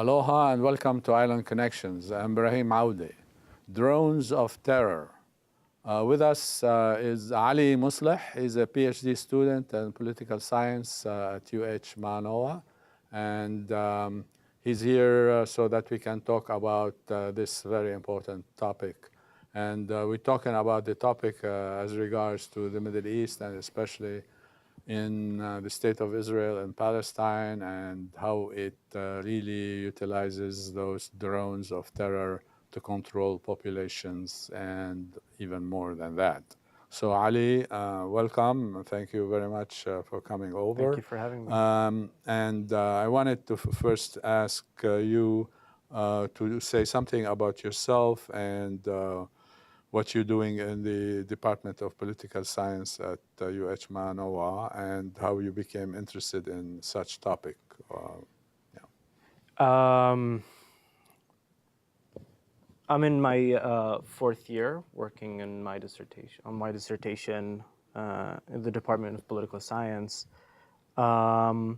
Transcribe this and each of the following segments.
Aloha and welcome to Island Connections. I'm Ibrahim Aoude, Drones of Terror. With us is Ali Musleh. He's a Ph.D. student in political science at UH Mānoa. And he's here so that we can talk about this very important topic. And we're talking about the topic as regards to the Middle East and especially in the state of Israel and Palestine and how it really utilizes those drones of terror to control populations and even more than that. So Ali, welcome. Thank you very much for coming over. Thank you for having me. I wanted to first ask you to say something about yourself and what you're doing in the Department of Political Science at UH Mānoa and how you became interested in such topic. I'm in my fourth year working in my dissertation in the Department of Political Science. I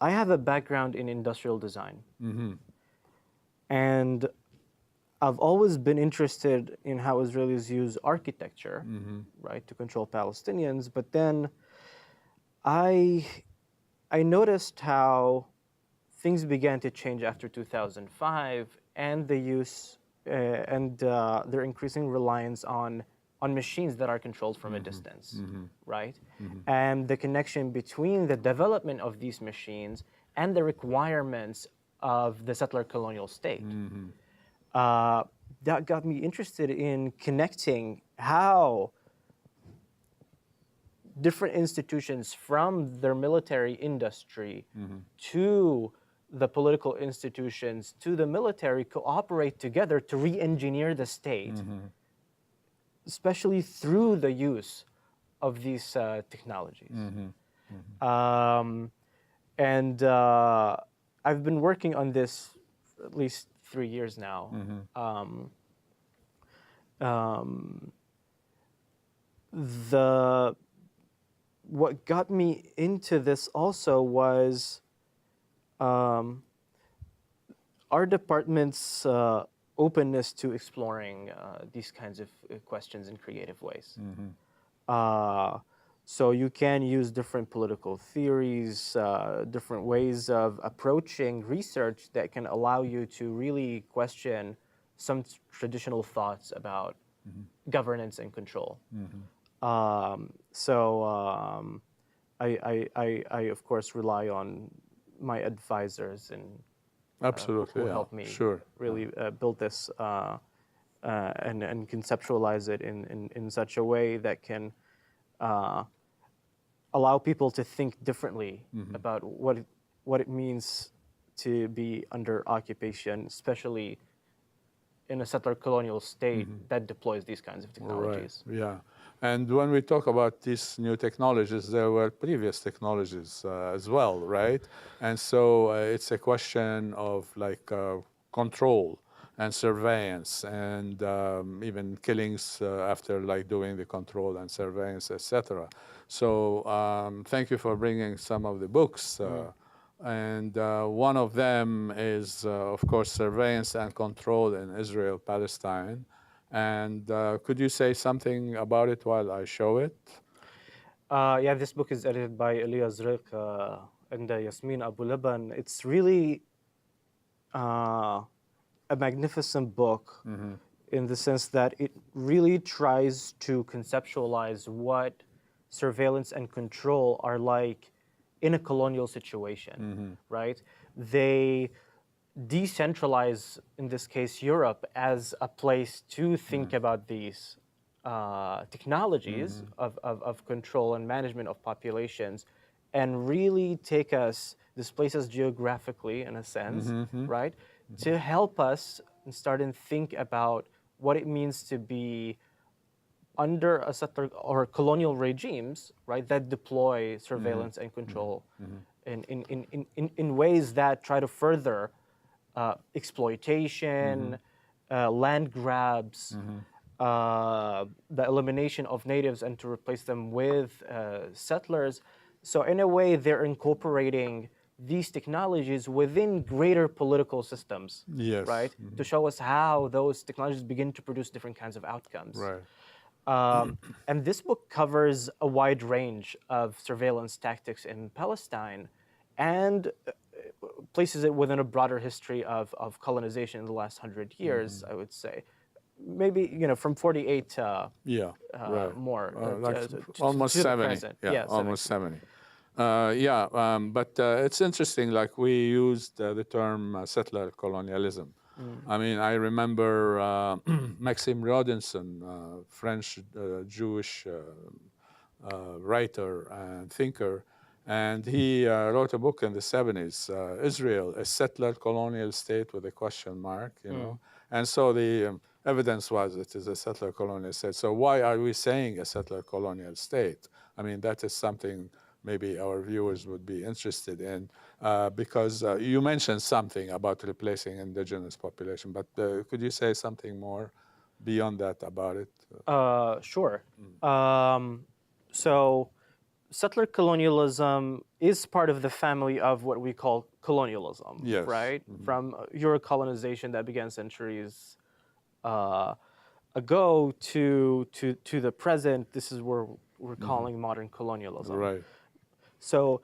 have a background in industrial design. Mm-hmm. And I've always been interested in how Israelis use architecture, right, to control Palestinians. But then I noticed how things began to change after 2005, and the use and their increasing reliance on machines that are controlled from a distance, right? And the connection between the development of these machines and the requirements of the settler-colonial state. That got me interested in connecting how different institutions from their military industry to the political institutions to the military cooperate together to re-engineer the state, especially through the use of these technologies. I've been working on this for at least 3 years now. What got me into this also was our department's openness to exploring these kinds of questions in creative ways. So you can use different political theories, different ways of approaching research that can allow you to really question some traditional thoughts about governance and control. I of course rely on my advisors and Absolutely, who help me really build this and conceptualize it in such a way that can allow people to think differently about what it means to be under occupation, especially in a settler-colonial state that deploys these kinds of technologies. Right. Yeah. And when we talk about these new technologies, there were previous technologies as well, right? And so it's a question of like control and surveillance and even killings after like doing the control and surveillance, etc. So thank you for bringing some of the books. And one of them is, of course, Surveillance and Control in Israel, Palestine. And could you say something about it while I show it? Yeah, this book is edited by Elias Riq and Yasmin Abu Laban. It's really a magnificent book in the sense that it really tries to conceptualize what surveillance and control are like in a colonial situation, right? They decentralize, in this case, Europe as a place to think about these technologies of control and management of populations and really displace us geographically in a sense, right? To help us start and think about what it means to be under a settler or colonial regimes, right, that deploy surveillance and control in ways that try to further exploitation, land grabs, the elimination of natives and to replace them with settlers. So in a way, they're incorporating these technologies within greater political systems, Yes. right? To show us how those technologies begin to produce different kinds of outcomes. Right. And this book covers a wide range of surveillance tactics in Palestine and places it within a broader history of colonization in the last 100 years, I would say. Maybe, from 48 to Yeah. Right. more, Like to almost the 70. present. Yeah. Yeah, Almost 70. But it's interesting. Like we used the term settler colonialism. I mean, I remember Maxime Rodinson, French Jewish writer and thinker, and he wrote a book in the 70s, Israel, a settler colonial state with a question mark, And so the evidence was it is a settler colonial state. So why are we saying a settler colonial state? I mean, that is something maybe our viewers would be interested in, because you mentioned something about replacing indigenous population, but could you say something more beyond that about it? Sure. So settler colonialism is part of the family of what we call colonialism, Yes. right? From Euro-colonization that began centuries ago to the present. This is where we're calling modern colonialism. Right. So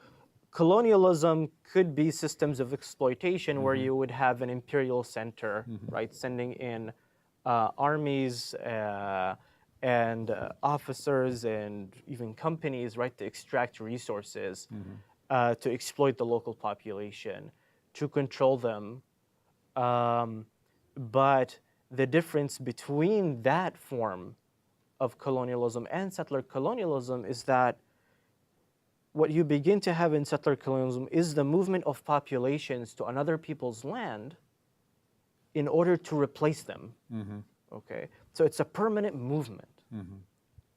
colonialism could be systems of exploitation where you would have an imperial center, right, sending in armies and officers and even companies, right, to extract resources, to exploit the local population, to control them. But the difference between that form of colonialism and settler colonialism is that what you begin to have in settler colonialism is the movement of populations to another people's land in order to replace them. Okay, so it's a permanent movement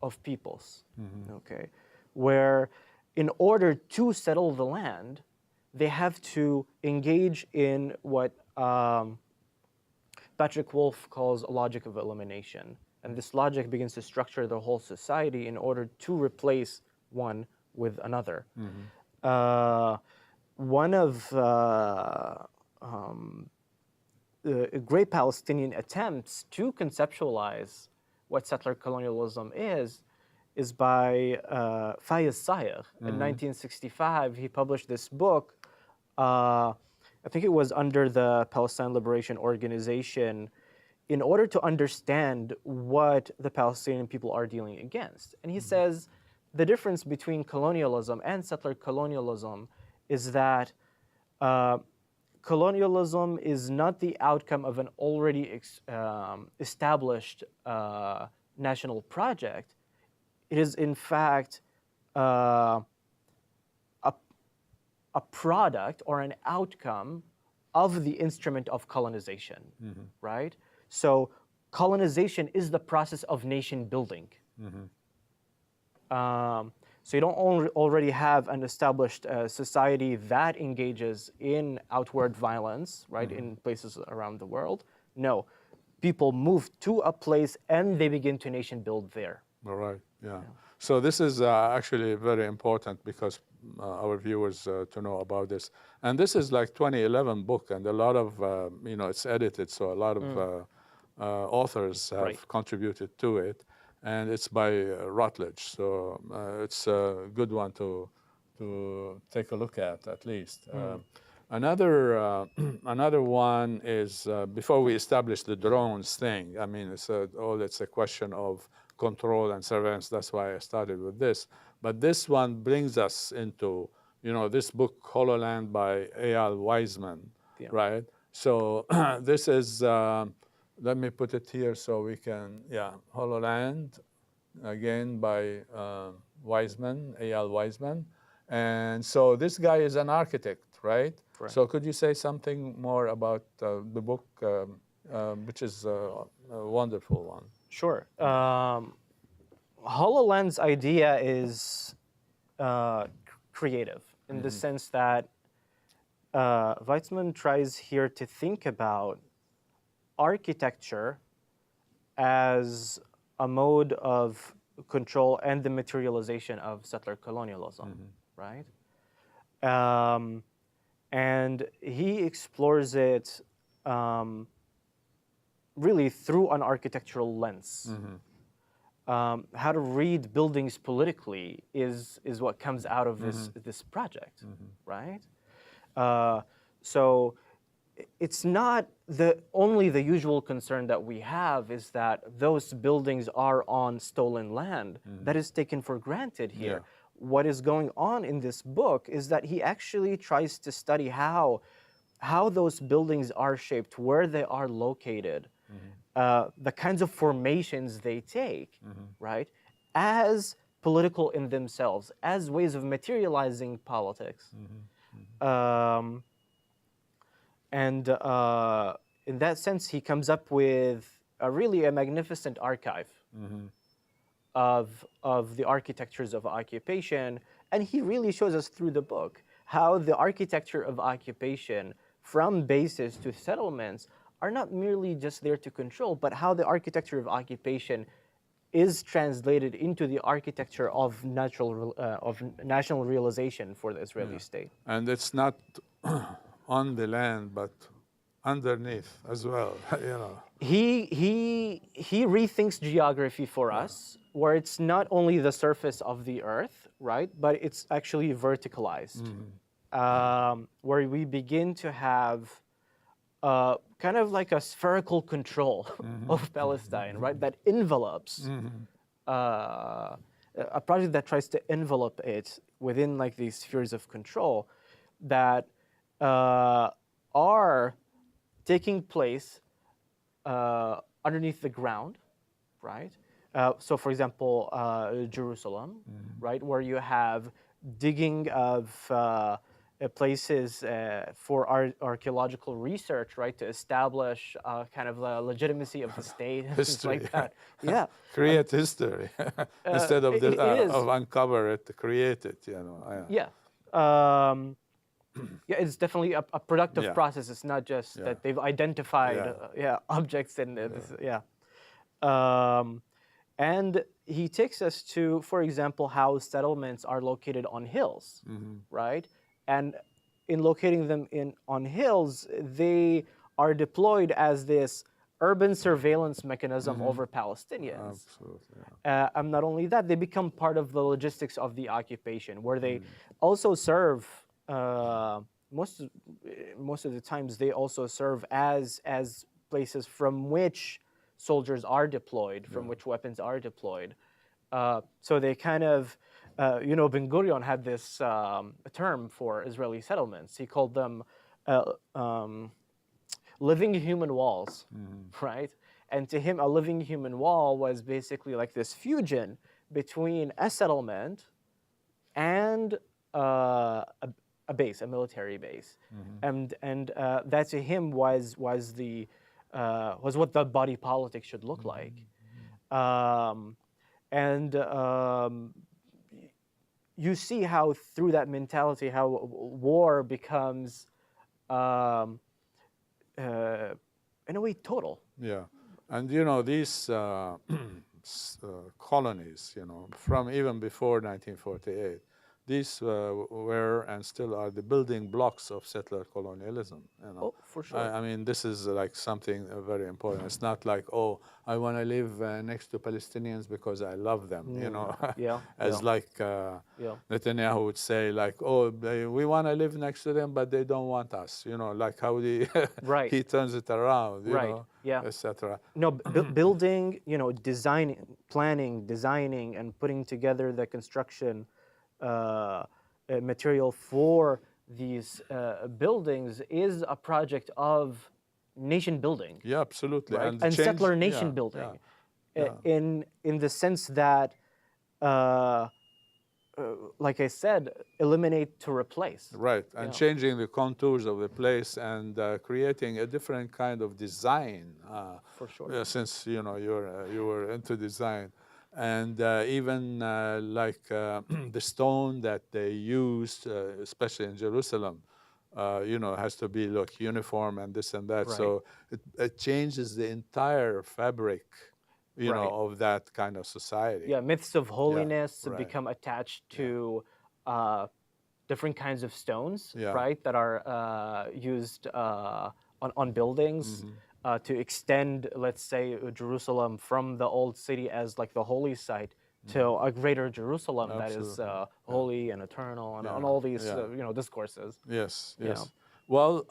of peoples. Okay, where in order to settle the land, they have to engage in what Patrick Wolf calls a logic of elimination, and this logic begins to structure the whole society in order to replace one with another. One of great Palestinian attempts to conceptualize what settler colonialism is by Fayez Sayegh. In 1965, he published this book. I think it was under the Palestine Liberation Organization, in order to understand what the Palestinian people are dealing against. And he says, the difference between colonialism and settler colonialism is that colonialism is not the outcome of an already established national project. It is, in fact, a product or an outcome of the instrument of colonization, right? So colonization is the process of nation building. So you don't already have an established society that engages in outward violence, right, in places around the world. No, people move to a place and they begin to nation build there. All right, yeah. So this is actually very important because our viewers to know about this. And this is like 2011 book, and a lot of, it's edited, so a lot of authors have contributed to it. And it's by Routledge, so it's a good one to take a look at least. Another one is before we establish the drones thing. I mean, it's a question of control and surveillance. That's why I started with this. But this one brings us into this book Hololand by Eyal Weizman, right? So this is. Let me put it here so we can, Hololand, again by Weizman, Eyal Weizman. And so this guy is an architect, right? Correct. So could you say something more about the book, which is a wonderful one? Sure. HoloLens idea is creative in the sense that Weizmann tries here to think about architecture as a mode of control and the materialization of settler colonialism, right? And he explores it really through an architectural lens. How to read buildings politically is what comes out of this project, right? So it's not only the usual concern that we have is that those buildings are on stolen land. That is taken for granted here. What is going on in this book is that he actually tries to study how those buildings are shaped, where they are located, the kinds of formations they take, right, as political in themselves, as ways of materializing politics. And in that sense, he comes up with really a magnificent archive of the architectures of occupation. And he really shows us through the book how the architecture of occupation, from bases to settlements, are not merely just there to control, but how the architecture of occupation is translated into the architecture of national realization for the Israeli state. And it's not on the land, but underneath as well. He rethinks geography for us, where it's not only the surface of the earth, right, but it's actually verticalized, where we begin to have kind of like a spherical control of Palestine, right, that envelopes a project that tries to envelop it within like these spheres of control that are taking place underneath the ground, right? So, for example, Jerusalem, right, where you have digging of places for archaeological research, right, to establish kind of the legitimacy of the state and things like that. Yeah. Create history instead of of uncover it, create it. Yeah. Yeah, it's definitely a productive process. It's not just that they've identified objects and this, and he takes us to, for example, how settlements are located on hills, right? And in locating them on hills, they are deployed as this urban surveillance mechanism over Palestinians. Absolutely. And not only that, they become part of the logistics of the occupation, where they also serve. Most of the times, they also serve as places from which soldiers are deployed, from which weapons are deployed. So they kind of, Ben Gurion had this term for Israeli settlements. He called them living human walls, right? And to him, a living human wall was basically like this fusion between a settlement and a base, a military base, and that to him was what the body politic should look like, and you see how through that mentality, how war becomes, in a way, total. Yeah, and these colonies, from even before 1948. These were and still are the building blocks of settler colonialism. Oh, for sure. I mean, this is like something very important. It's not like, oh, I want to live next to Palestinians because I love them, as like Netanyahu would say, like, oh, we want to live next to them, but they don't want us, like how he turns it around, etc. No, building, designing, and putting together the construction material for these buildings is a project of nation building. Yeah, absolutely. Right? And settler nation building. In the sense that, like I said, eliminate to replace. Right, and changing the contours of the place and creating a different kind of design. For sure. Since you were into design. And even like the stone that they used, especially in Jerusalem, has to be uniform and this and that. Right. So it changes the entire fabric, of that kind of society. Yeah, myths of holiness become attached to different kinds of stones, Yeah. right, that are used on buildings to extend, let's say, Jerusalem from the old city as like the holy site to a greater Jerusalem that is holy and eternal, and all these discourses. Yes, you yes. know. Well,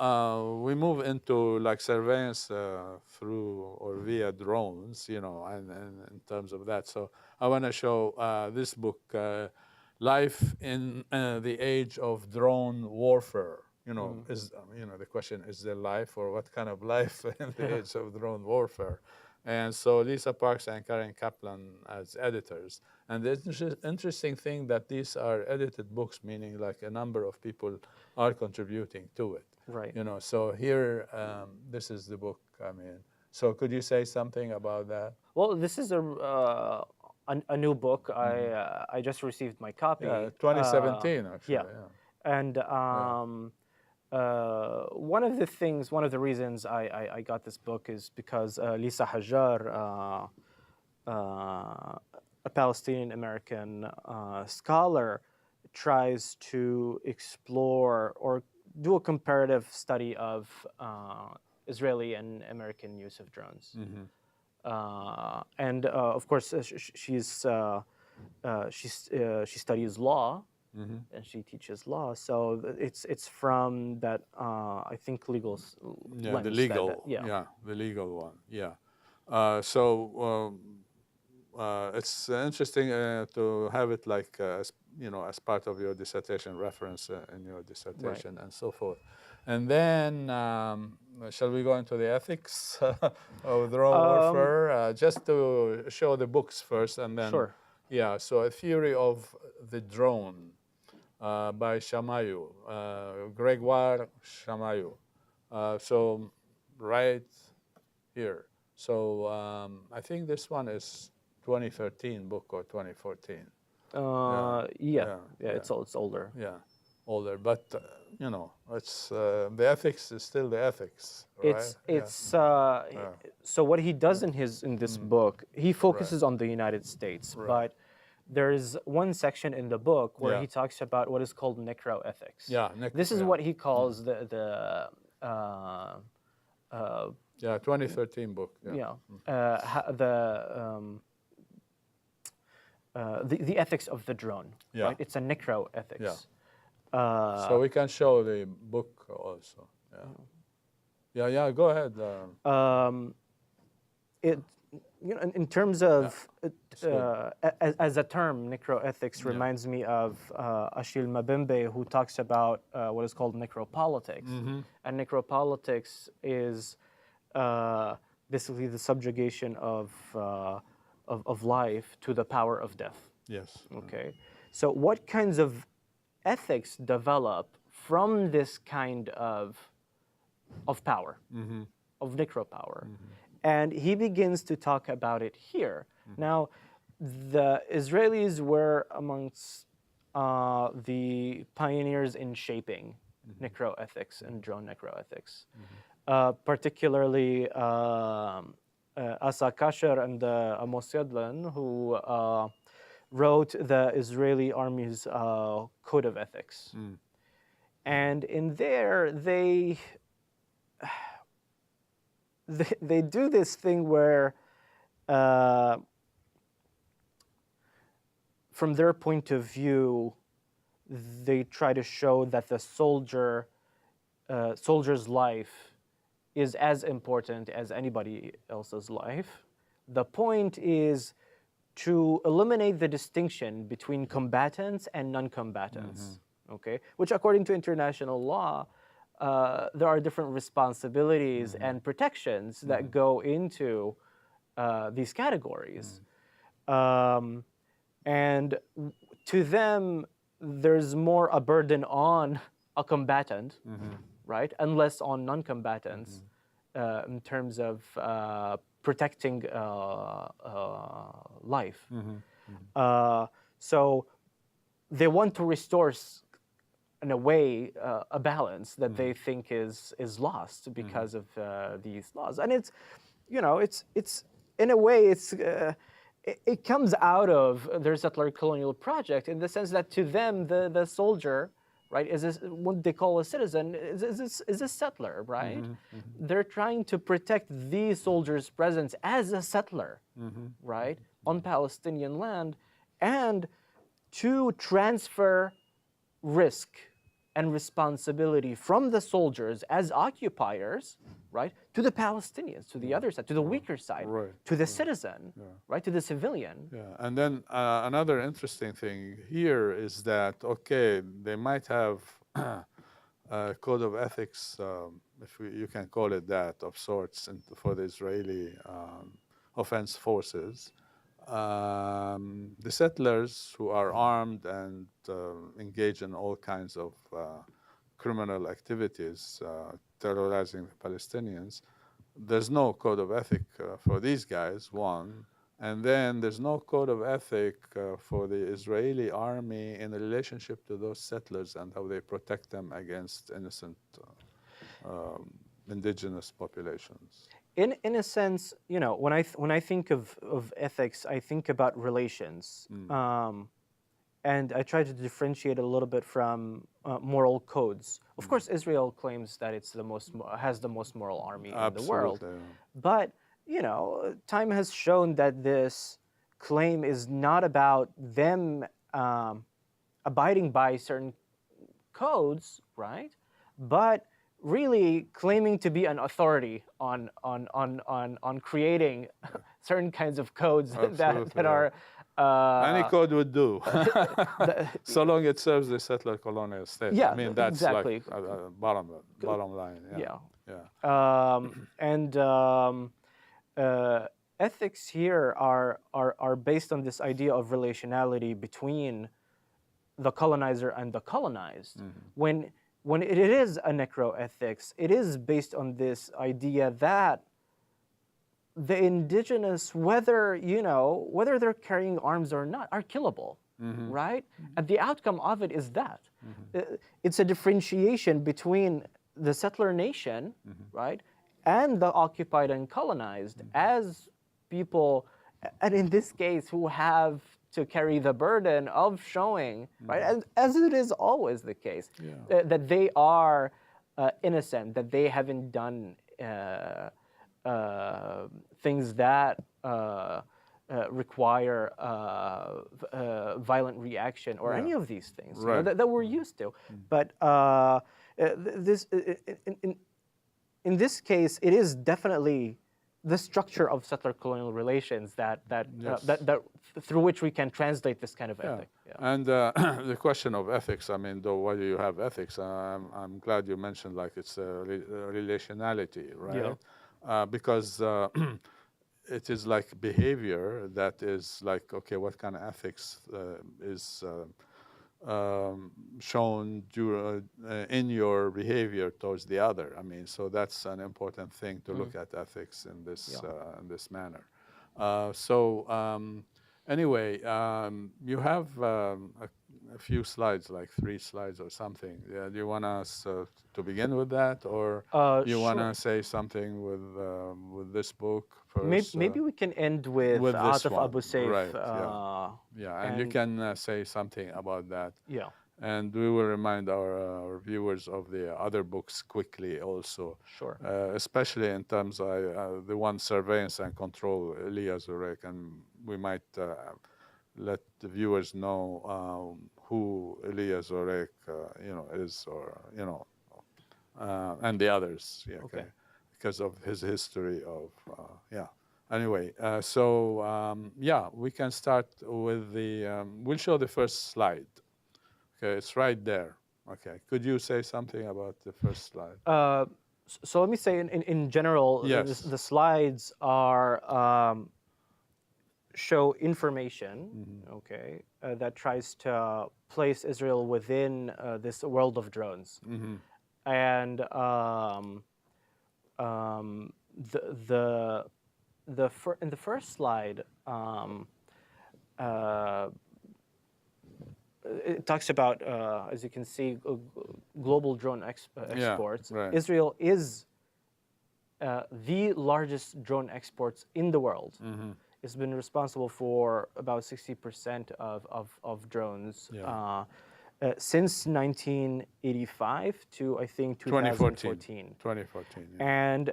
we move into like surveillance through or via drones, and in terms of that. So I want to show this book, Life in the Age of Drone Warfare. The question, is there life, or what kind of life in the age of drone warfare? And so Lisa Parks and Karen Kaplan as editors. And the interesting thing that these are edited books, meaning like a number of people are contributing to it. Right. So here, this is the book. So could you say something about that? Well, this is a new book. I just received my copy. Yeah, 2017 actually. Yeah. And one of the reasons I got this book is because Lisa Hajjar, a Palestinian American scholar, tries to explore or do a comparative study of Israeli and American use of drones. And of course, she studies law. And she teaches law, so it's from that I think legal lens. The legal, the legal one, So it's interesting to have it like as part of your dissertation reference in your dissertation, and so forth. And then shall we go into the ethics of drone warfare, just to show the books first, and then Sure. So a theory of the drone. By Shamayu, Gregoire Shamayu. So right here. So I think this one is 2013 book or 2014. It's older. Yeah, older. But it's the ethics is still the ethics. Right? So what he does in this book, he focuses on the United States, but there's one section in the book where he talks about what is called necroethics. This is what he calls the 2013 book. The ethics of the drone. Right? It's a necroethics. So we can show the book also. Go ahead. In terms of as a term, necroethics reminds me of Achille Mbembe, who talks about what is called necropolitics. And necropolitics is basically the subjugation of life to the power of death. Yes. Okay. So what kinds of ethics develop from this kind of power, of necropower? And he begins to talk about it here. Now, the Israelis were amongst the pioneers in shaping necroethics and drone necroethics. Particularly Asa Kasher and Amos Yadlin, who wrote the Israeli Army's Code of Ethics. And in there, they do this thing where, from their point of view, they try to show that the soldier's life is as important as anybody else's life. The point is to eliminate the distinction between combatants and non-combatants, okay? Which, according to international law, there are different responsibilities and protections that go into these categories. And to them, there's more a burden on a combatant, right? And less on non-combatants in terms of protecting life. So they want to restore, in a way, a balance that they think is lost because of these laws. And it's, it's in a way, it comes out of their settler-colonial project in the sense that to them, the soldier, right, is this, what they call a citizen, is a settler, right? They're trying to protect the soldier's presence as a settler, right, on Palestinian land, and to transfer risk and responsibility from the soldiers as occupiers, right, to the Palestinians, to the other side, to the weaker side, to the citizen, right, to the civilian. Yeah, and then another interesting thing here is that, okay, they might have a code of ethics, if you can call it that, of sorts, for the Israeli offense forces. The settlers who are armed and engage in all kinds of criminal activities, terrorizing the Palestinians, there's no code of ethic for these guys, one. And then there's no code of ethic for the Israeli army in relationship to those settlers and how they protect them against innocent indigenous populations. In a sense, you know, when I think of ethics, I think about relations, and I try to differentiate a little bit from moral codes. Of course, Israel claims that it's has the most moral army in the world, but you know, time has shown that this claim is not about them abiding by certain codes, right? But really claiming to be an authority on creating certain kinds of codes that are any code would do, so long it serves the settler-colonial state. Yeah, I mean, that's exactly. like bottom line. Ethics here are based on this idea of relationality between the colonizer and the colonized. When it is a necroethics, it is based on this idea that the indigenous, whether they're carrying arms or not, are killable, right? And the outcome of it is that. It's a differentiation between the settler nation, right, and the occupied and colonized as people, and in this case, who have to carry the burden of showing, right, as it is always the case, that they are innocent, that they haven't done things that require violent reaction or any of these things, you know, that we're used to. But in this case, it is definitely the structure of settler-colonial relations that through which we can translate this kind of ethic. And the question of ethics, I mean, though, why do you have ethics? I'm glad you mentioned like it's a relationality, right? Because it is like behavior that is like, okay, what kind of ethics is shown in your behavior towards the other. I mean, so that's an important thing to look at ethics in this manner. Anyway, you have a few slides, like 3 slides or something. Do you want us to begin with that, or you want to say something with this book first? Maybe we can end with Atif Abu Saif. Right. And you can say something about that. Yeah. And we will remind our viewers of the other books quickly also. Sure. Especially in terms of the one, Surveillance and Control, Elia Zurek, and we might let the viewers know who Elia Zurek, is, or and the others, because of his history of Anyway, we can start with the. We'll show the first slide. Okay, it's right there. Okay, could you say something about the first slide? So let me say, in general, the slides are. Show information, that tries to place Israel within this world of drones, and in the first slide, it talks about, as you can see, global drone exports. Right. Israel is the largest drone exports in the world. It's been responsible for about 60% of drones. since 1985 to I think 2014. 2014, yeah. And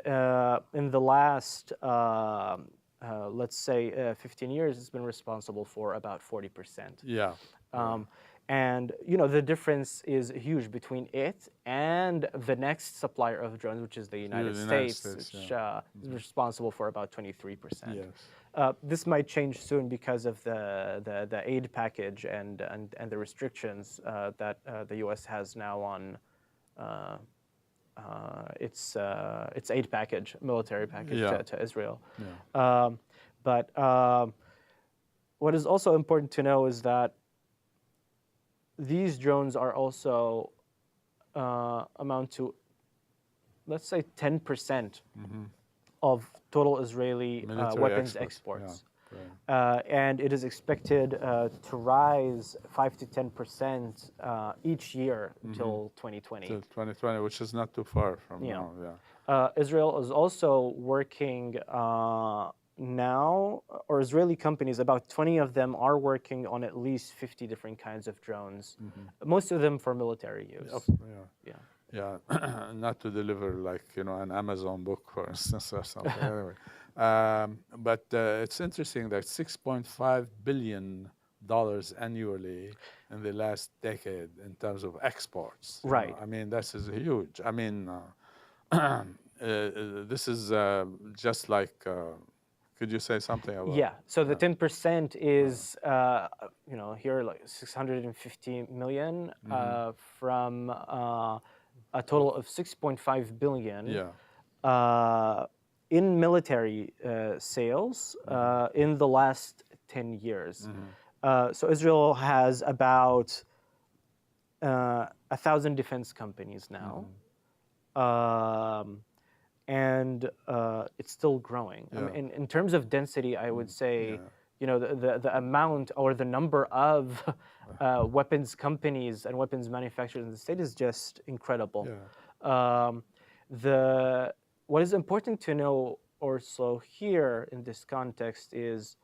in the last, let's say, 15 years, it's been responsible for about 40%. Yeah. And you know the difference is huge between it and the next supplier of drones, which is the United States, which is responsible for about 23%. Yes. This might change soon because of the aid package and the restrictions that the U.S. has now on its aid package, military package to Israel. Yeah. But what is also important to know is that these drones are also amount to, let's say, 10% of total Israeli weapons exports. Yeah. Right. And it is expected to rise 5 to 10% each year until 2020. Till 2020, which is not too far from now. Yeah. Israel is also working now, or Israeli companies, about 20 of them are working on at least 50 different kinds of drones, most of them for military use. Yeah, not to deliver like, an Amazon book, for instance, or something. Anyway, but it's interesting that $6.5 billion annually in the last decade in terms of exports. Right. I mean, this is huge. I mean, this is just like. Could you say something about? Yeah. So the 10% is, here like 650 million from a total of 6.5 billion. Yeah. In military sales in the last 10 years. So Israel has about 1,000 defense companies now. And it's still growing. Yeah. I mean, in terms of density, I would say, the amount or the number of weapons companies and weapons manufacturers in the state is just incredible. Yeah. What is important to know also here in this context is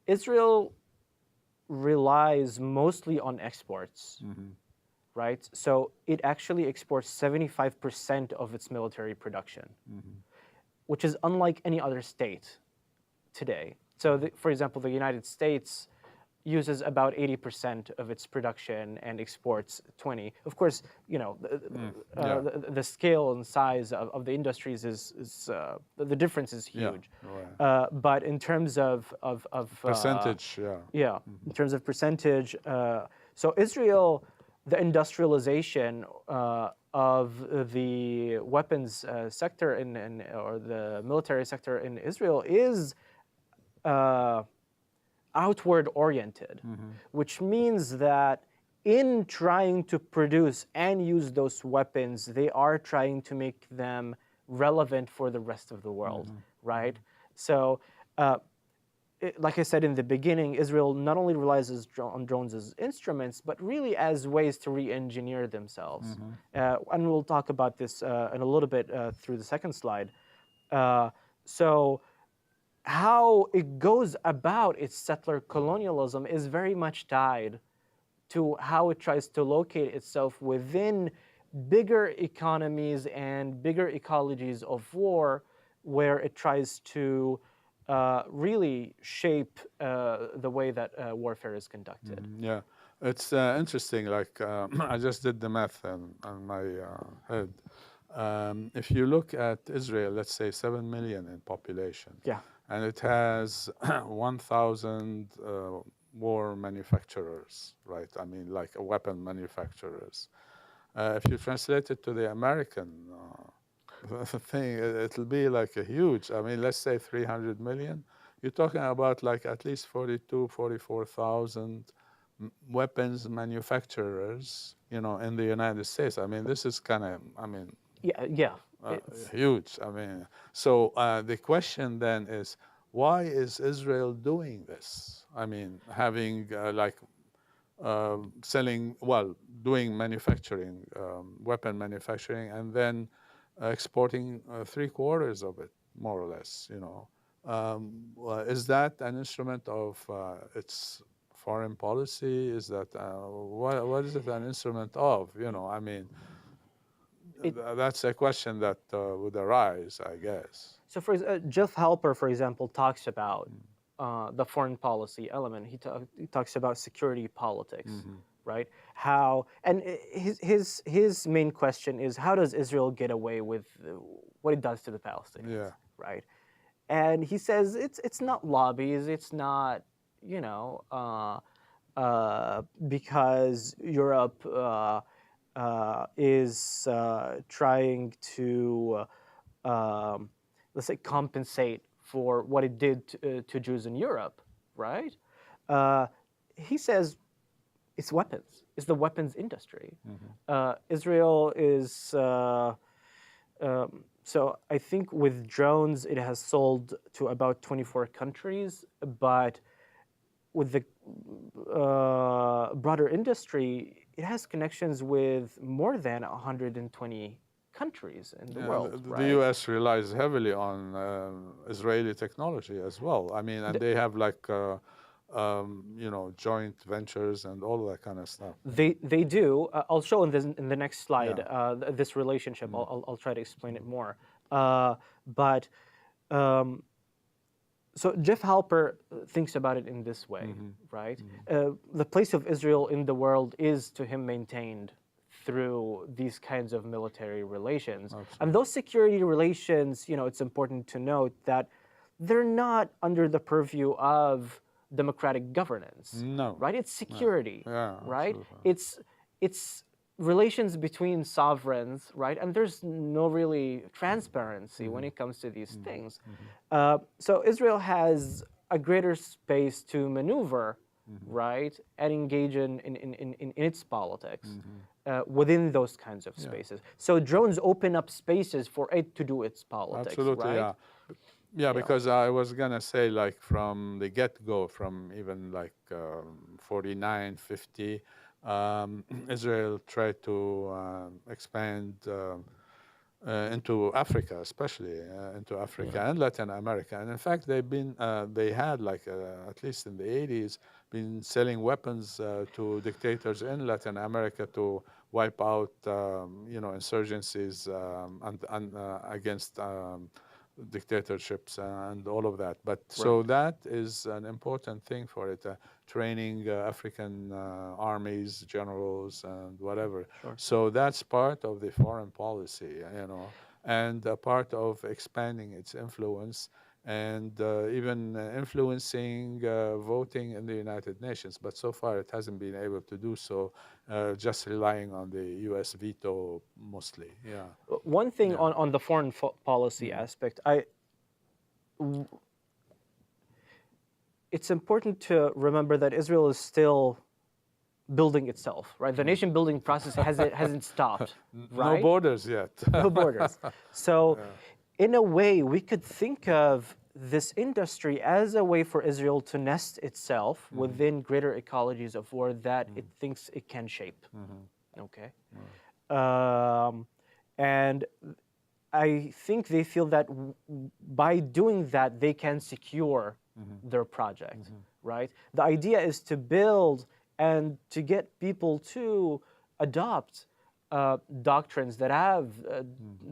Israel relies mostly on exports. Right? So it actually exports 75% of its military production, which is unlike any other state today. So, for example, the United States uses about 80% of its production and exports 20. Of course, the scale and size of the industries is the difference is huge. Yeah. Right. But in terms of percentage, in terms of percentage, so Israel. The industrialization of the weapons sector or the military sector in Israel is outward oriented, which means that in trying to produce and use those weapons, they are trying to make them relevant for the rest of the world, right? So, like I said in the beginning, Israel not only relies on drones as instruments, but really as ways to re-engineer themselves. And we'll talk about this in a little bit through the second slide. So how it goes about its settler colonialism is very much tied to how it tries to locate itself within bigger economies and bigger ecologies of war, where it tries to really shape the way that warfare is conducted. Yeah, it's interesting. Like I just did the math on my head. If you look at Israel, let's say 7 million in population, and it has 1,000 war manufacturers, right? I mean, like weapon manufacturers. If you translate it to the American thing, it'll be like a huge, I mean, let's say 300 million. You're talking about like at least 44,000 weapons manufacturers, in the United States. I mean, this is kind of, huge. I mean, so the question then is, why is Israel doing this? I mean, having doing manufacturing, weapon manufacturing, and then exporting 3/4 of it, more or less, Is that an instrument of its foreign policy? Is that what is it an instrument of? I mean, that's a question that would arise, I guess. So, Jeff Halper, for example, talks about the foreign policy element. He talks about security politics, right? How, and his main question is, how does Israel get away with what it does to the Palestinians, right? And he says it's not lobbies, it's not, because Europe is trying to, let's say, compensate for what it did to Jews in Europe, right? He says it's weapons. It's the weapons industry. Israel is... so I think with drones, it has sold to about 24 countries, but with the broader industry, it has connections with more than 120 countries in the world. The right? U.S. relies heavily on Israeli technology as well. I mean, and they have like joint ventures and all that kind of stuff. They do. I'll show in the next slide this relationship. I'll try to explain it more. So Jeff Halper thinks about it in this way, right? The place of Israel in the world is to him maintained through these kinds of military relations. Absolutely. And those security relations, it's important to note that they're not under the purview of democratic governance. No. Right? It's security. No. Yeah, right? Absolutely. It's relations between sovereigns, right? And there's no really transparency when it comes to these things. So Israel has a greater space to maneuver, right, and engage in its politics within those kinds of spaces. So drones open up spaces for it to do its politics. Absolutely, right? Yeah, because I was gonna say, like, from the get-go, from even like 49, 50, Israel tried to expand into Africa, especially into Africa and Latin America. And in fact, they had like at least in the 80s been selling weapons to dictators in Latin America to wipe out insurgencies and against dictatorships and all of that. But so that is an important thing for it, training African armies, generals, and whatever. So that's part of the foreign policy, and a part of expanding its influence and even influencing voting in the United Nations. But so far it hasn't been able to do so, just relying on the U.S. veto mostly. Yeah. One thing on the foreign policy aspect, it's important to remember that Israel is still building itself, right? The nation building process hasn't stopped, right? No borders yet. No borders. So in a way, we could think of this industry as a way for Israel to nest itself within greater ecologies of war that it thinks it can shape. Okay? And I think they feel that by doing that, they can secure their project, right? The idea is to build and to get people to adopt doctrines that have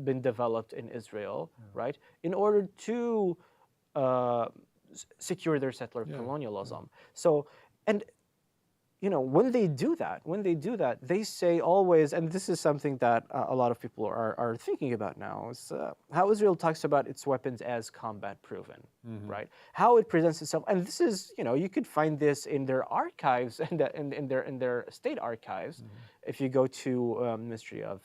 been developed in Israel, right, in order to secure their settler colonialism. So, and when they do that, they say always, and this is something that a lot of people are thinking about now, is how Israel talks about its weapons as combat proven, right? How it presents itself, and this is, you could find this in their archives and in their state archives. If you go to Ministry of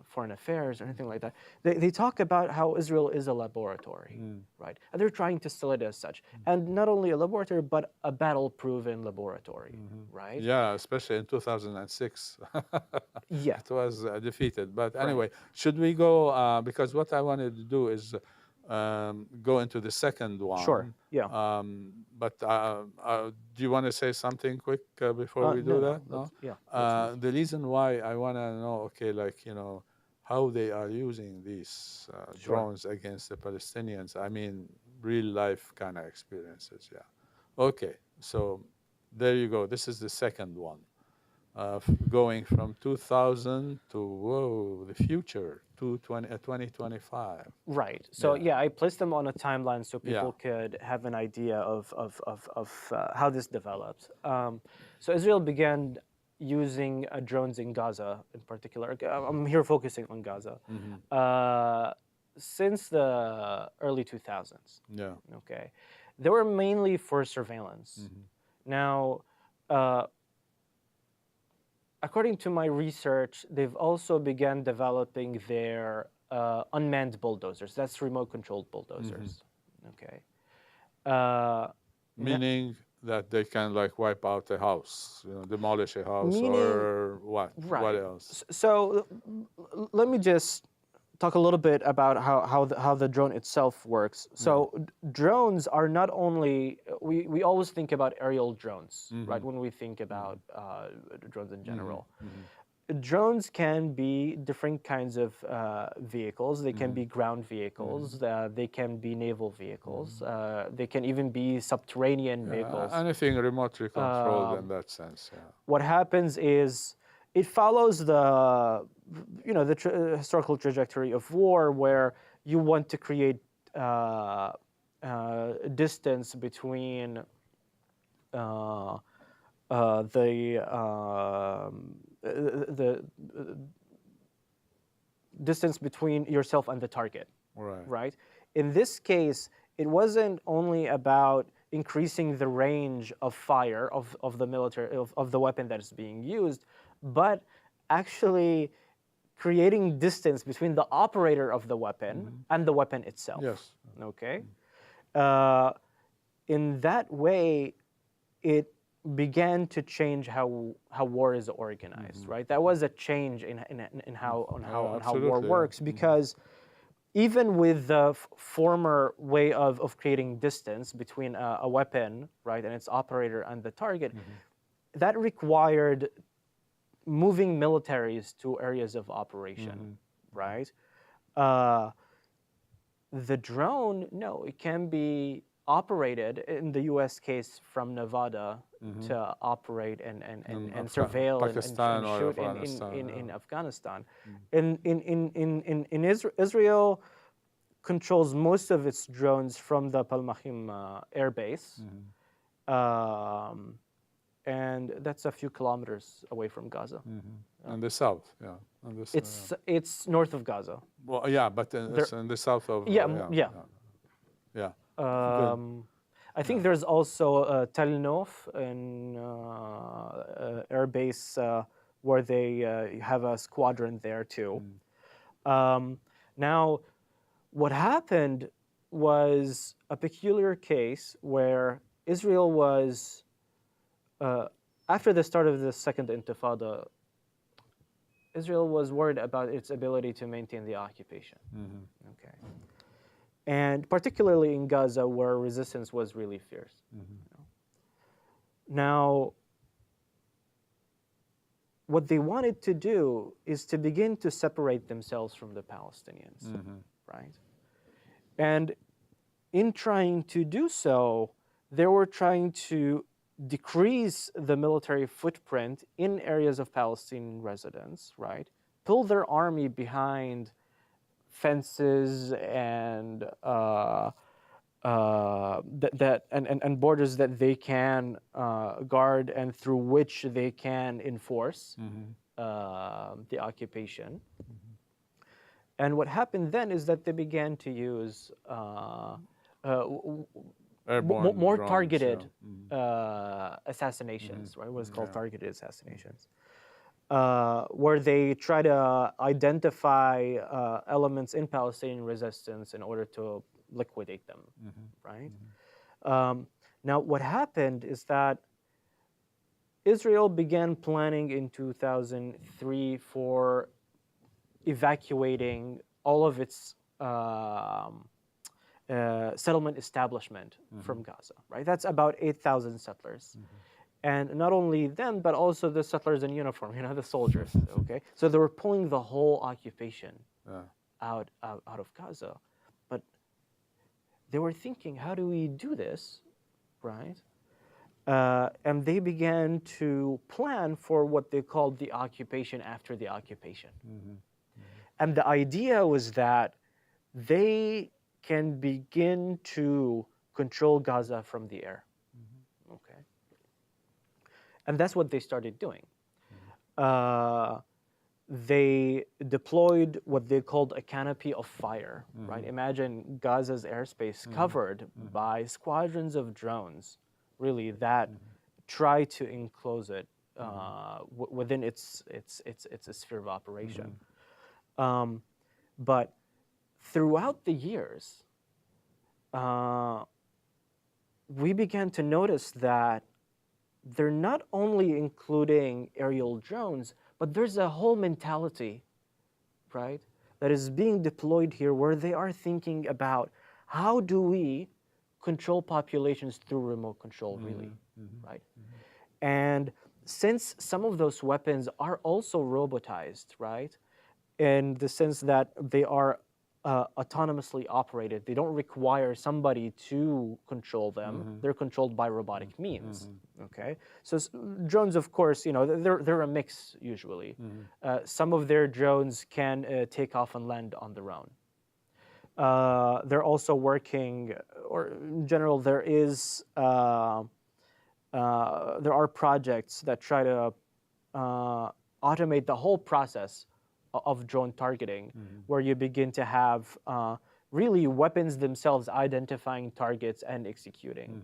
Foreign Affairs or anything like that, they talk about how Israel is a laboratory, right? And they're trying to sell it as such. And not only a laboratory, but a battle-proven laboratory, right? Yeah, especially in 2006. Yeah. It was defeated. But anyway, should we go, because what I wanted to do is go into the second one. Sure, yeah. But do you want to say something quick before we do that? No? The reason why I want to know, okay, like, how they are using these drones against the Palestinians. I mean, real life kind of experiences, yeah. Okay, So there you go. This is the second one. Going from 2000 to, whoa, the future, to 2025. Right. So Yeah. yeah, I placed them on a timeline so Yeah. people could have an idea of how this developed. So Israel began using drones in Gaza in particular. I'm here focusing on Gaza. Since the early 2000s. Yeah. Okay. They were mainly for surveillance. Now, according to my research, they've also began developing their unmanned bulldozers. That's remote-controlled bulldozers. Okay. Meaning that they can like wipe out a house, demolish a house, Meaning, or what? right. What else? So let me just talk a little bit about how the drone itself works. So drones are not only, we always think about aerial drones, right, when we think about drones in general. Drones can be different kinds of vehicles. They can be ground vehicles. They can be naval vehicles. They can even be subterranean vehicles. Anything remotely controlled in that sense. Yeah. What happens is it follows the historical trajectory of war, where you want to create distance between the distance between yourself and the target. Right. In this case, it wasn't only about increasing the range of fire of the military of the weapon that is being used, but actually creating distance between the operator of the weapon and the weapon itself. Yes. Okay. In that way, it began to change how war is organized. Right. That was a change in how war works, because even with the former way of creating distance between a weapon, right, and its operator and the target, that required moving militaries to areas of operation, right? The drone, no, it can be operated, in the U.S. case, from Nevada to operate and surveil Pakistan and or shoot Afghanistan, in Afghanistan. In Israel controls most of its drones from the Palmachim air base, and that's a few kilometers away from Gaza. In the south, yeah. It's north of Gaza. Well, yeah, but it's in the south of. Yeah. I think there's also Tel Nof, an air base where they have a squadron there too. Now, what happened was a peculiar case where Israel was, after the start of the Second Intifada, Israel was worried about its ability to maintain the occupation. Okay. And particularly in Gaza, where resistance was really fierce. Now, what they wanted to do is to begin to separate themselves from the Palestinians, right? And in trying to do so, they were trying to decrease the military footprint in areas of Palestinian residents, right? Pull their army behind fences and and borders that they can guard and through which they can enforce the occupation. And what happened then is that they began to use more drones, targeted assassinations, right? What's called targeted assassinations, where they try to identify elements in Palestinian resistance in order to liquidate them, right? Now, what happened is that Israel began planning in 2003 for evacuating all of its settlement establishment from Gaza, right? That's about 8,000 settlers. And not only them, but also the settlers in uniform, the soldiers, okay? So they were pulling the whole occupation out of Gaza. But they were thinking, how do we do this, right? And they began to plan for what they called the occupation after the occupation. And the idea was that they can begin to control Gaza from the air. Okay. And that's what they started doing. They deployed what they called a canopy of fire, right? Imagine Gaza's airspace covered by squadrons of drones, really, that try to enclose it within its sphere of operation. But throughout the years, we began to notice that they're not only including aerial drones, but there's a whole mentality, right, that is being deployed here where they are thinking about how do we control populations through remote control, really, right? And since some of those weapons are also robotized, right, in the sense that they are autonomously operated, they don't require somebody to control them. They're controlled by robotic means. Okay, so drones, of course, you know, they're a mix usually. Some of their drones can take off and land on their own. They're also working, or in general, there are projects that try to automate the whole process of drone targeting, where you begin to have really weapons themselves identifying targets and executing.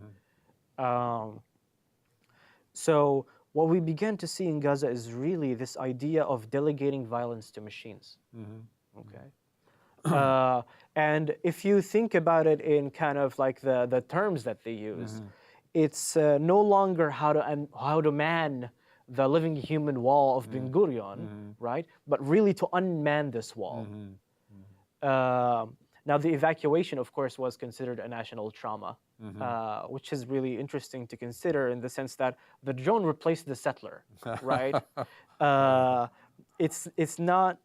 So what we began to see in Gaza is really this idea of delegating violence to machines. Okay. And if you think about it in kind of like the terms that they use, it's no longer how to man the living human wall of Ben Gurion, right? But really to unman this wall. Now, the evacuation, of course, was considered a national trauma, which is really interesting to consider in the sense that the drone replaced the settler, right? It's not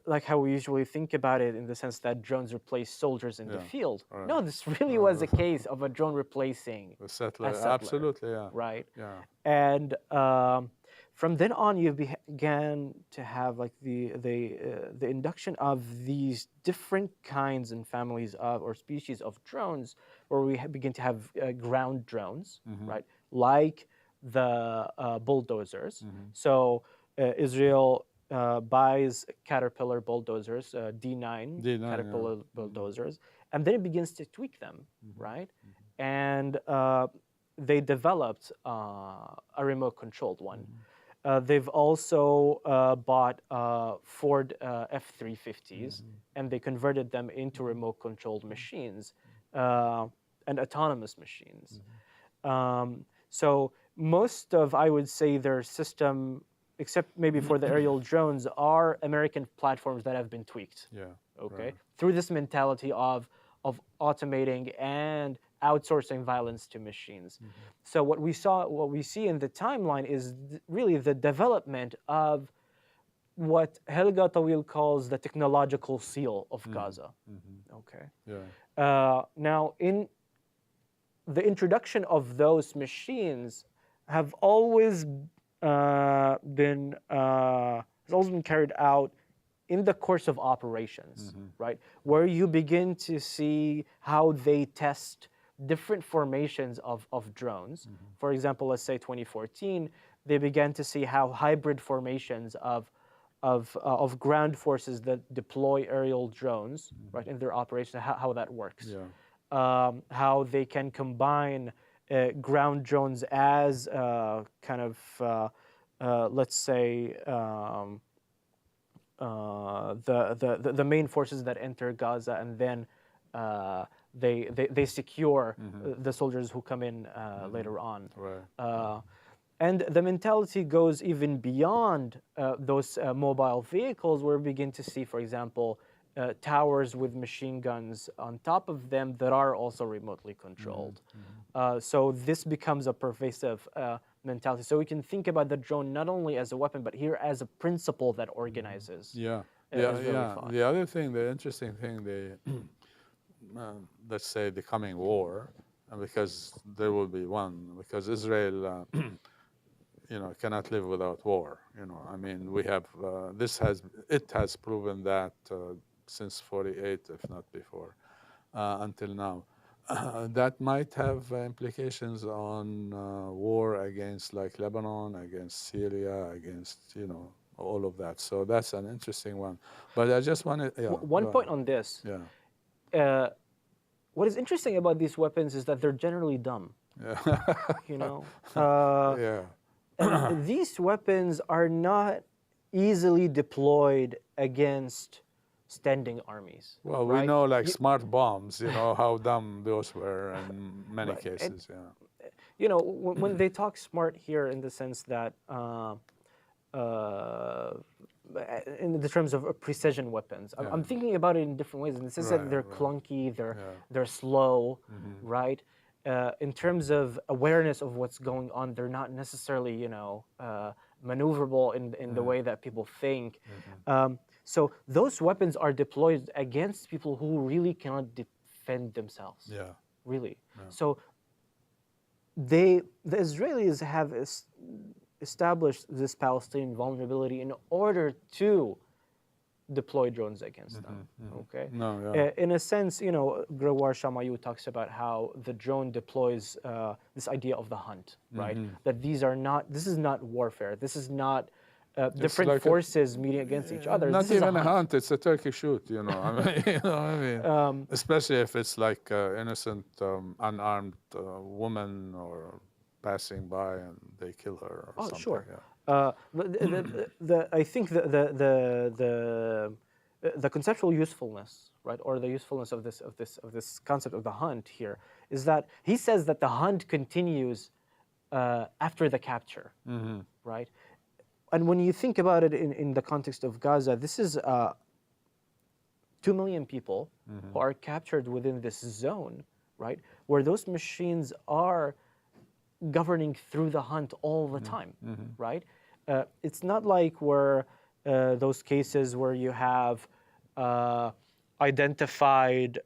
like how we usually think about it in the sense that drones replace soldiers in the field. Right. No, this really was a case of a drone replacing a settler. A settler. Absolutely, yeah. Right. Yeah. And from then on, you began to have like the induction of these different kinds and families of or species of drones, where we begin to have ground drones, right, like the bulldozers. So Israel buys Caterpillar bulldozers, D9 Caterpillar bulldozers, and then it begins to tweak them, right? And they developed a remote-controlled one. They've also bought Ford F-350s, and they converted them into remote-controlled machines and autonomous machines. So most of, I would say, their system, except maybe for the aerial drones, are American platforms that have been tweaked. Yeah. Okay. Right. Through this mentality of automating and outsourcing violence to machines. So what we see in the timeline is really the development of what Helga Tawil calls the technological seal of Gaza. Okay. Yeah. Now, in the introduction of those machines have always been carried out in the course of operations, right? Where you begin to see how they test different formations of drones. For example, let's say 2014, they began to see how hybrid formations of ground forces that deploy aerial drones, right, in their operation, how that works. Yeah. How they can combine ground drones as kind of, let's say, the main forces that enter Gaza, and then they secure the soldiers who come in later on. Right. And the mentality goes even beyond those mobile vehicles, where we begin to see, for example, towers with machine guns on top of them that are also remotely controlled. So this becomes a pervasive mentality. So we can think about the drone not only as a weapon, but here as a principle that organizes. Yeah. Israeli Yeah. thought. The other thing, the interesting thing, let's say the coming war, because there will be one, because Israel, cannot live without war. I mean, we have, it has proven that since 48, if not before, until now. That might have implications on war against like Lebanon, against Syria, against, all of that. So that's an interesting one. But I just wanted, One point on this. Yeah. What is interesting about these weapons is that they're generally dumb. Yeah. Yeah. And these weapons are not easily deployed against standing armies. Well, right? we know like smart bombs, how dumb those were in many Right. cases. When they talk smart here in the sense that in the terms of precision weapons, I'm thinking about it in different ways. In the sense that they're clunky, they're slow, right? In terms of awareness of what's going on, they're not necessarily, maneuverable in the way that people think. So those weapons are deployed against people who really cannot defend themselves. Yeah. Really. Yeah. So the Israelis have established this Palestinian vulnerability in order to deploy drones against them. Okay. No, yeah. In a sense, Gregoire Chamaillou talks about how the drone deploys this idea of the hunt, right? That this is not warfare. This is not different like forces meeting against each other. Not this even is a hunt. It's a turkey shoot. Especially if it's like innocent, unarmed woman or passing by and they kill her or something. Sure. Yeah. I think the conceptual usefulness, right, or the usefulness of this concept of the hunt here is that he says that the hunt continues after the capture, right? And when you think about it in the context of Gaza, this is 2 million people who are captured within this zone, right, where those machines are governing through the hunt all the time, right? It's not like where those cases where you have identified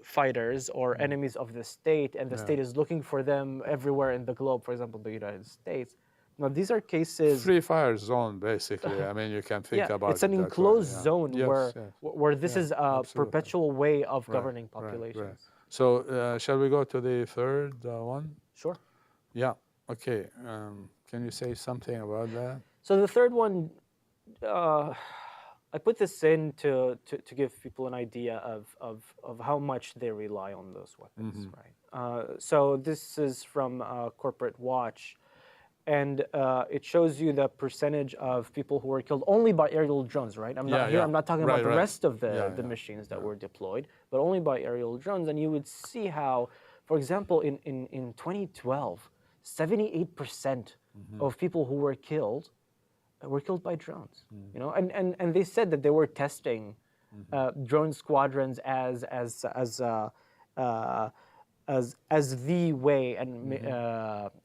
fighters or enemies of the state, and the state is looking for them everywhere in the globe, for example, the United States. Now, these are cases... Free fire zone, basically. I mean, you can think about it. It's an enclosed zone where this is a absolutely. Perpetual way of governing populations. Right. So shall we go to the third one? Sure. Yeah. Okay. Can you say something about that? So the third one, I put this in to give people an idea of how much they rely on those weapons, right? So this is from Corporate Watch, and it shows you the percentage of people who were killed only by aerial drones, right? I'm not talking about the rest of the machines that were deployed, but only by aerial drones. And you would see how, for example, in 2012, 78% of people who were killed by drones. And they said that they were testing drone squadrons as the way and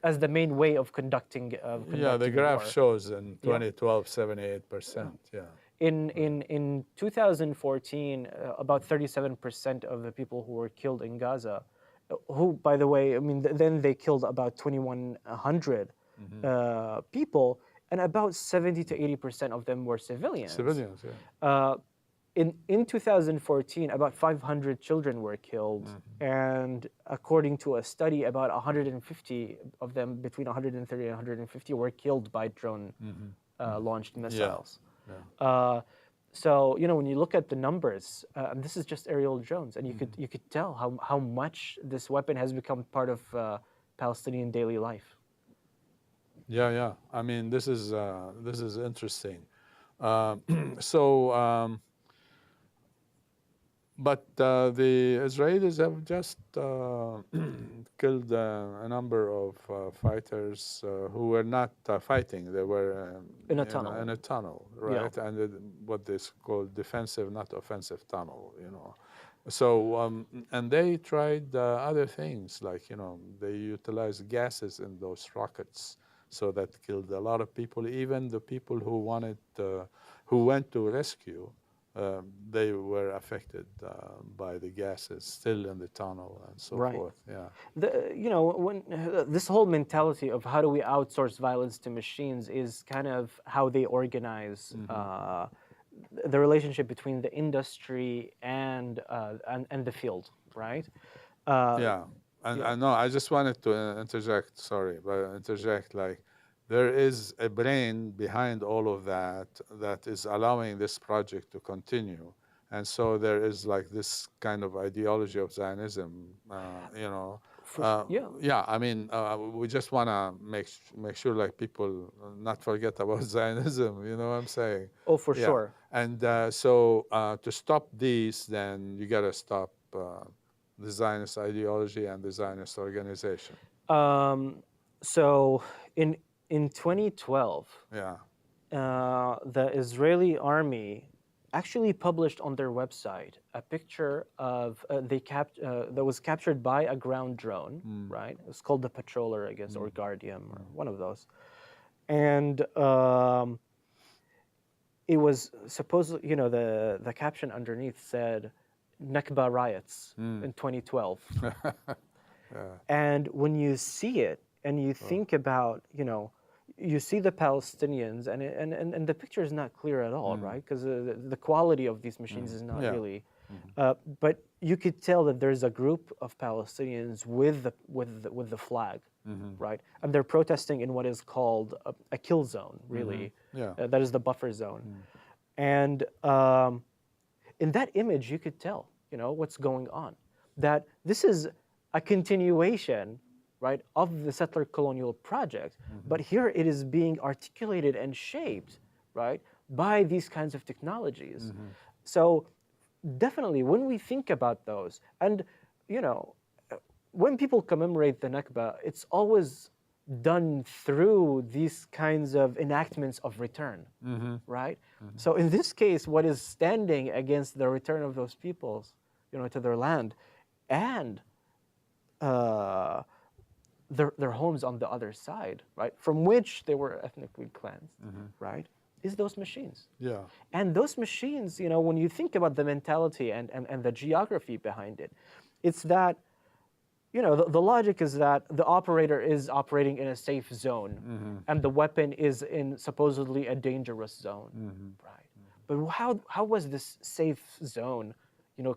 as the main way of conducting. The graph shows in 2012 78%. Yeah. In 2014, about 37% of the people who were killed in Gaza, who, by the way, I mean, then they killed about 2,100 people, and about 70 to 80% of them were civilians. Civilians, yeah. In 2014, about 500 children were killed, and according to a study, about 150 of them, between 130 and 150, were killed by drone launched missiles. Yeah. So when you look at the numbers, this is just aerial drones, and you could tell how much this weapon has become part of Palestinian daily life. Yeah. I mean, this is interesting. But the Israelis have just killed a number of fighters who were not fighting. They were in a tunnel. In a tunnel, right? Yeah. And what is called defensive, not offensive tunnel, So, and they tried other things, like, they utilized gases in those rockets. So that killed a lot of people, even the people who went to rescue. they were affected by the gases still in the tunnel and so Right. forth. Yeah. When this whole mentality of how do we outsource violence to machines is kind of how they organize the relationship between the industry and the field, right? Yeah, and yeah. I know. I just wanted to interject. Sorry, but interject. Like, there is a brain behind all of that that is allowing this project to continue, and so there is like this kind of ideology of Zionism. Yeah. Yeah. I mean, we just want to make sure like people not forget about Zionism. You know what I'm saying? Oh, for Yeah. sure. And so to stop these, then you gotta stop. The Zionist ideology and the Zionist organization. So in 2012, Yeah. the Israeli army actually published on their website a picture of that was captured by a ground drone, right? It's called the Patroller, I guess, or Guardian, or one of those. And it was supposedly, the caption underneath said Nakba riots in 2012. And when you see it and you think about, you see the Palestinians, and the picture is not clear at all, right? Because the quality of these machines is not really. But you could tell that there's a group of Palestinians with the flag, right? And they're protesting in what is called a kill zone, really. Yeah. That is the buffer zone. And in that image, you could tell, what's going on. That this is a continuation, right, of the settler-colonial project, but here it is being articulated and shaped, right, by these kinds of technologies. So definitely, when we think about those, and when people commemorate the Nakba, it's always done through these kinds of enactments of return, right? So in this case, what is standing against the return of those peoples, to their land, and their homes on the other side, right, from which they were ethnically cleansed, right, is those machines. Yeah. And those machines, when you think about the mentality and the geography behind it, it's that, the logic is that the operator is operating in a safe zone, and the weapon is in supposedly a dangerous zone, right? But how was this safe zone,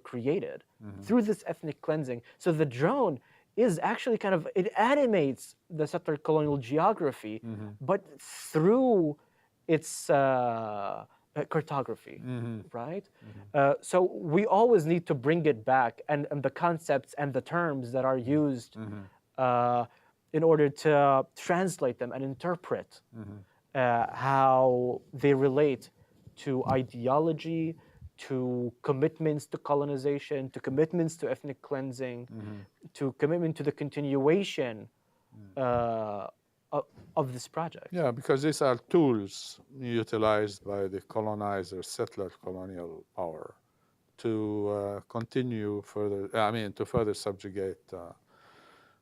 created? Through this ethnic cleansing. So the drone is actually it animates the settler colonial geography, but through its cartography, right? So we always need to bring it back, and the concepts and the terms that are used in order to translate them and interpret how they relate to ideology, to commitments to colonization, to commitments to ethnic cleansing, to commitment to the continuation of this project. Yeah, because these are tools utilized by the colonizer, settler colonial power to continue further, to further subjugate,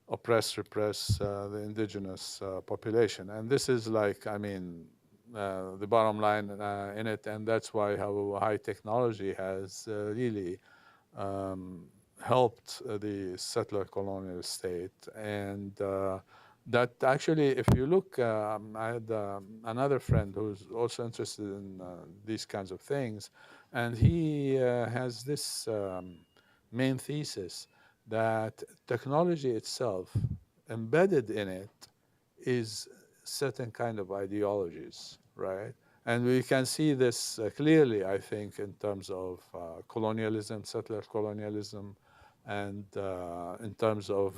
oppress, repress the indigenous population. And this is the bottom line in it, and that's why how high technology has really helped the settler colonial state. And that actually, if you look, I had another friend who's also interested in these kinds of things, and he has this main thesis that technology itself, embedded in it, is certain kind of ideologies, right? And we can see this clearly, I think, in terms of colonialism, settler colonialism, and in terms of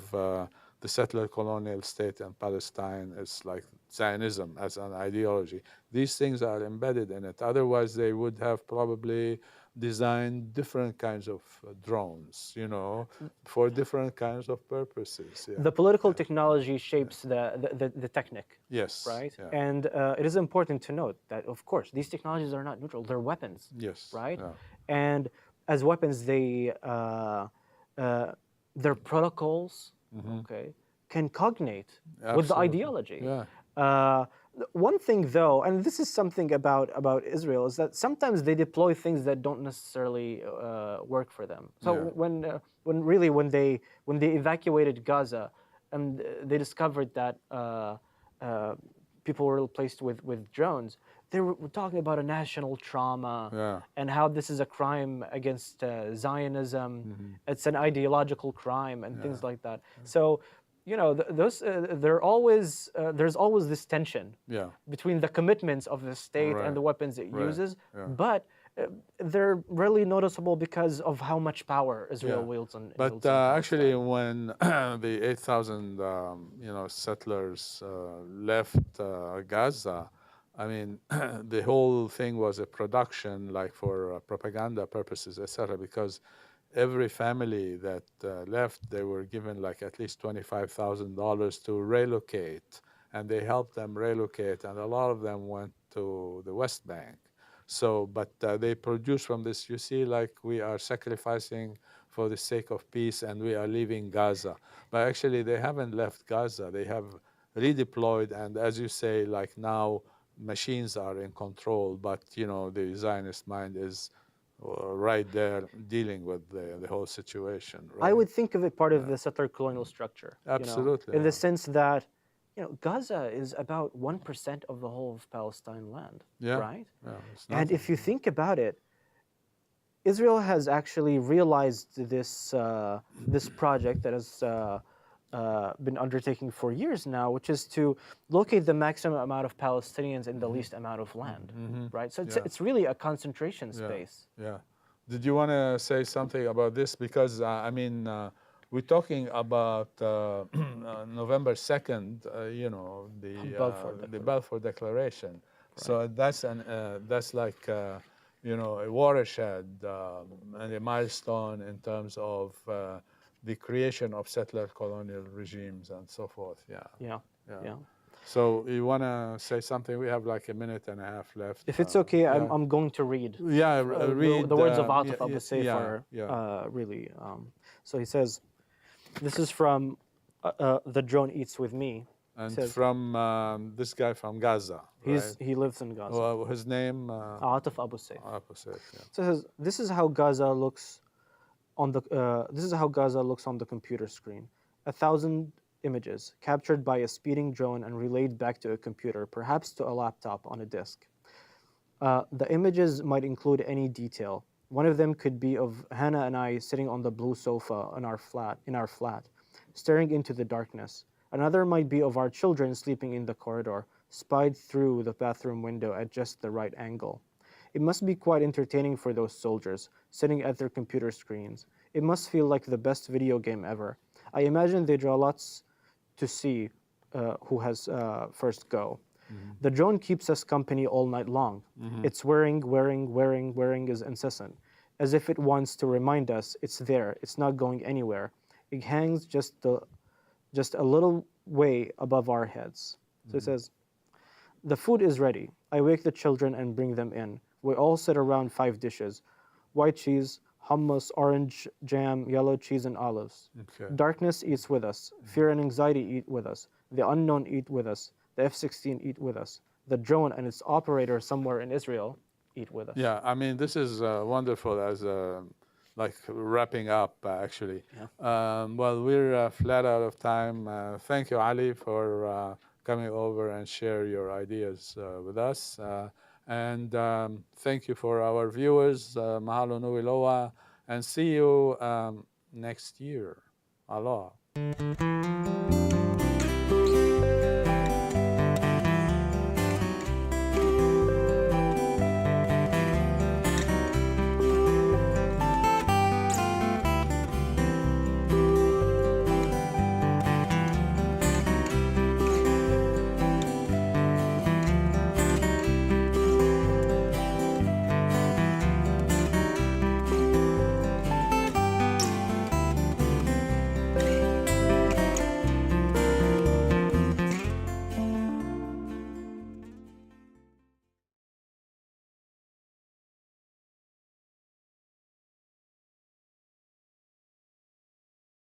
the settler colonial state in Palestine. It's like Zionism as an ideology. These things are embedded in it. Otherwise, they would have probably designed different kinds of drones, for different kinds of purposes. Yeah. The political technology shapes the technique. Yes. Right? Yeah. And it is important to note that, of course, these technologies are not neutral. They're weapons. Yes. Right? Yeah. And as weapons, their protocols, okay, can cognate with the Absolutely. ideology. Yeah. One thing, though, and this is something about Israel, is that sometimes they deploy things that don't necessarily work for them. So Yeah. when they evacuated Gaza, and they discovered that people were replaced with drones, they were talking about a national trauma Yeah. and how this is a crime against Zionism. It's an ideological crime and things like that. So, you know, there's always this tension Yeah. between the commitments of the state and Right. the weapons it Right. uses, Yeah. but they're really noticeable because of how much power Israel Yeah. wields in But wields in actually, Palestine. when the 8,000 settlers left Gaza, I mean, the whole thing was a production, like for propaganda purposes, etc. Because every family that left, they were given like at least $25,000 to relocate, and they helped them relocate, and a lot of them went to the West Bank. So, but they produce from this, you see, like we are sacrificing for the sake of peace and we are leaving Gaza. But actually, they haven't left Gaza. They have redeployed, and as you say, like now machines are in control, but you know, the Zionist mind is right there dealing with the whole situation, I right? would think of it part of the settler-colonial structure, you know, Absolutely, in the yeah. sense that, you know, Gaza is about 1% of the whole of Palestine land, Yeah, right? yeah, it's And nothing. if you think about it, Israel has actually realized this project that has been undertaking for years now, which is to locate the maximum amount of Palestinians in the least amount of land, right? So Yeah. it's really a concentration Yeah, space. yeah. Did you want to say something about this? Because, I mean, we're talking about November 2nd, you know, Balfour the Declaration. Balfour Declaration. Right. So that's like, you know, a watershed and a milestone in terms of the creation of settler colonial regimes and so forth. Yeah, Yeah, yeah. yeah. So you want to say something? We have like a minute and a half left. If it's okay, Yeah. I'm going to read Yeah, read. the words of Yeah, Atif Abu Saif yeah, are yeah. really. So he says, this is from The Drone Eats With Me. He And says, from this guy from Gaza, right? he lives in Gaza. Well, his name Atif Abu Saif. opposite. Yeah. So it says, this is how Gaza looks on the computer screen. 1,000 images captured by a speeding drone and relayed back to a computer, perhaps to a laptop on a disk. The images might include any detail. One of them could be of Hannah and I sitting on the blue sofa in our flat, staring into the darkness. Another might be of our children sleeping in the corridor, spied through the bathroom window at just the right angle. It must be quite entertaining for those soldiers, sitting at their computer screens. It must feel like the best video game ever. I imagine they draw lots to see who has first go. The drone keeps us company all night long. Its whirring is incessant, as if it wants to remind us it's there, it's not going anywhere. It hangs just a little way above our heads. So it says, the food is ready. I wake the children and bring them in. We all sit around 5 dishes: white cheese, hummus, orange jam, yellow cheese, and olives. Okay. Darkness eats with us. Fear and anxiety eat with us. The unknown eat with us. The F-16 eat with us. The drone and its operator somewhere in Israel eat with us. Yeah, I mean, this is wonderful as like wrapping up, actually. Well, we're flat out of time. Thank you, Ali, for coming over and share your ideas with us. And thank you for our viewers. Mahalo nui loa. And see you next year. Aloha.